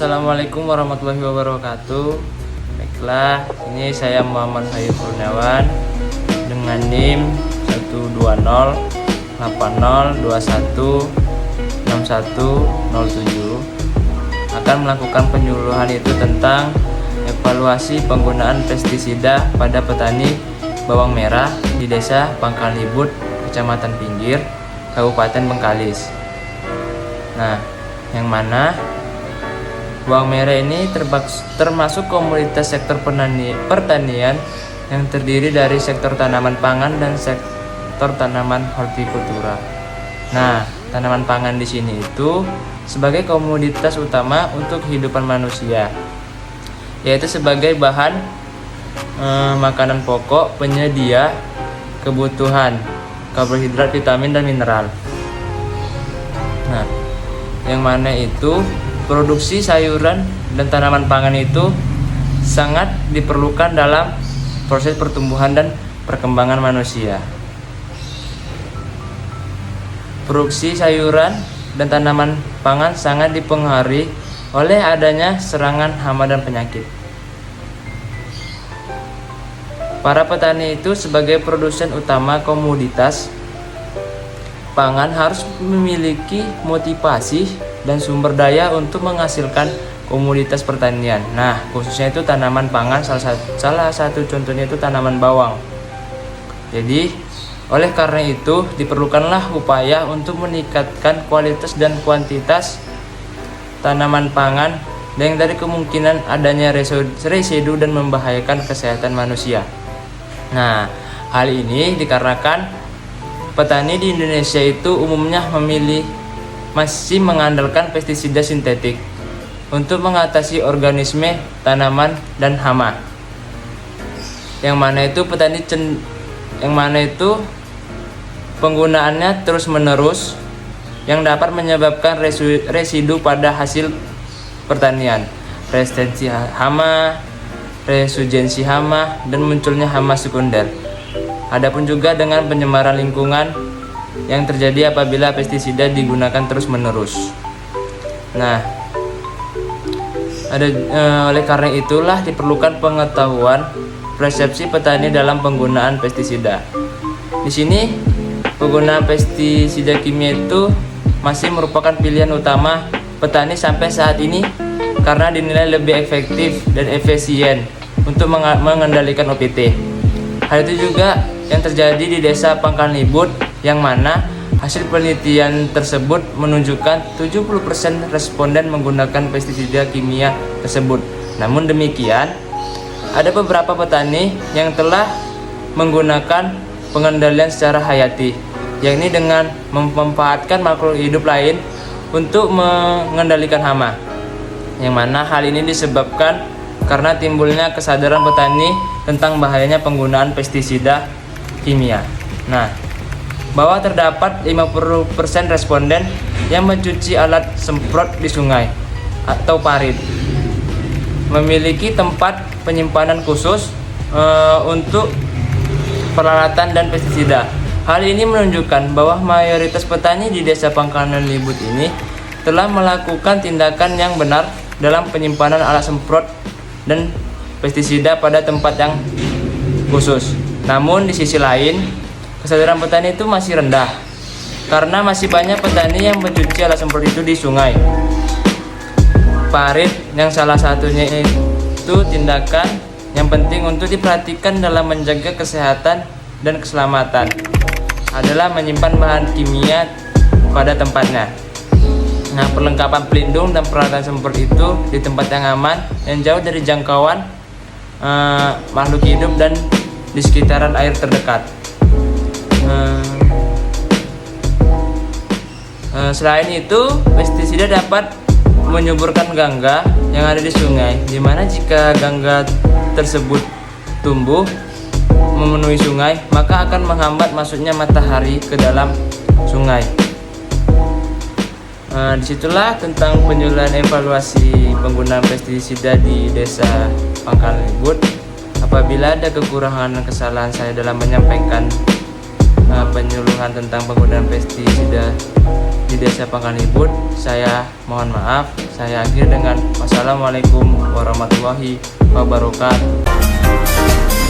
Assalamualaikum warahmatullahi wabarakatuh. Baiklah, ini saya Muhammad Hayu Kurniawan dengan NIM 12080216107 akan melakukan penyuluhan itu tentang evaluasi penggunaan pestisida pada petani bawang merah di Desa Pangkalnibut, Kecamatan Pinggir, Kabupaten Bengkalis. Nah, yang mana bawang merah ini termasuk komoditas sektor pertanian yang terdiri dari sektor tanaman pangan dan sektor tanaman hortikultura. Nah, tanaman pangan di sini itu sebagai komoditas utama untuk kehidupan manusia, yaitu sebagai bahan makanan pokok penyedia kebutuhan karbohidrat, vitamin, dan mineral. Nah, yang mana itu produksi sayuran dan tanaman pangan itu sangat diperlukan dalam proses pertumbuhan dan perkembangan manusia. Produksi sayuran dan tanaman pangan sangat dipengaruhi oleh adanya serangan hama dan penyakit. Para petani itu sebagai produsen utama komoditas pangan harus memiliki motivasi dan sumber daya untuk menghasilkan komoditas pertanian. Nah, khususnya itu tanaman pangan, salah satu contohnya itu tanaman bawang. Jadi, oleh karena itu diperlukanlah upaya untuk meningkatkan kualitas dan kuantitas tanaman pangan yang dari kemungkinan adanya residu dan membahayakan kesehatan manusia. Nah, hal ini dikarenakan petani di Indonesia itu umumnya masih mengandalkan pestisida sintetik untuk mengatasi organisme tanaman dan hama. Yang mana itu penggunaannya terus-menerus yang dapat menyebabkan residu pada hasil pertanian, resistensi hama, resurgensi hama, dan munculnya hama sekunder. Adapun juga dengan pencemaran lingkungan yang terjadi apabila pestisida digunakan terus-menerus. Nah, oleh karena itulah diperlukan pengetahuan persepsi petani dalam penggunaan pestisida. Di sini penggunaan pestisida kimia itu masih merupakan pilihan utama petani sampai saat ini karena dinilai lebih efektif dan efisien untuk mengendalikan OPT. Hal itu juga yang terjadi di Desa Pangkalnibut, yang mana hasil penelitian tersebut menunjukkan 70% responden menggunakan pestisida kimia tersebut. Namun demikian, ada beberapa petani yang telah menggunakan pengendalian secara hayati, yakni dengan memanfaatkan makhluk hidup lain untuk mengendalikan hama. Yang mana hal ini disebabkan karena timbulnya kesadaran petani tentang bahayanya penggunaan pestisida kimia. Nah, bahwa terdapat 50% responden yang mencuci alat semprot di sungai atau parit, memiliki tempat penyimpanan khusus untuk peralatan dan pestisida. Hal ini menunjukkan bahwa mayoritas petani di Desa Pangkalnibut ini telah melakukan tindakan yang benar dalam penyimpanan alat semprot dan pestisida pada tempat yang khusus. Namun di sisi lain, kesadaran petani itu masih rendah karena masih banyak petani yang mencuci alat semprot itu di sungai, parit, yang salah satunya itu tindakan yang penting untuk diperhatikan dalam menjaga kesehatan dan keselamatan adalah menyimpan bahan kimia pada tempatnya. Nah, perlengkapan pelindung dan peralatan semprot itu di tempat yang aman dan jauh dari jangkauan makhluk hidup dan di sekitaran air terdekat. Selain itu, pestisida dapat menyuburkan gangga yang ada di sungai, di mana jika gangga tersebut tumbuh memenuhi sungai, maka akan menghambat masuknya matahari ke dalam sungai. Disitulah tentang penyuluhan evaluasi penggunaan pestisida di Desa Pangkalnibut. Apabila ada kekurangan dan kesalahan saya dalam menyampaikan penyuluhan tentang penggunaan pestisida di Desa Pangkalibut. Saya mohon maaf. Saya akhir dengan wassalamualaikum warahmatullahi wabarakatuh.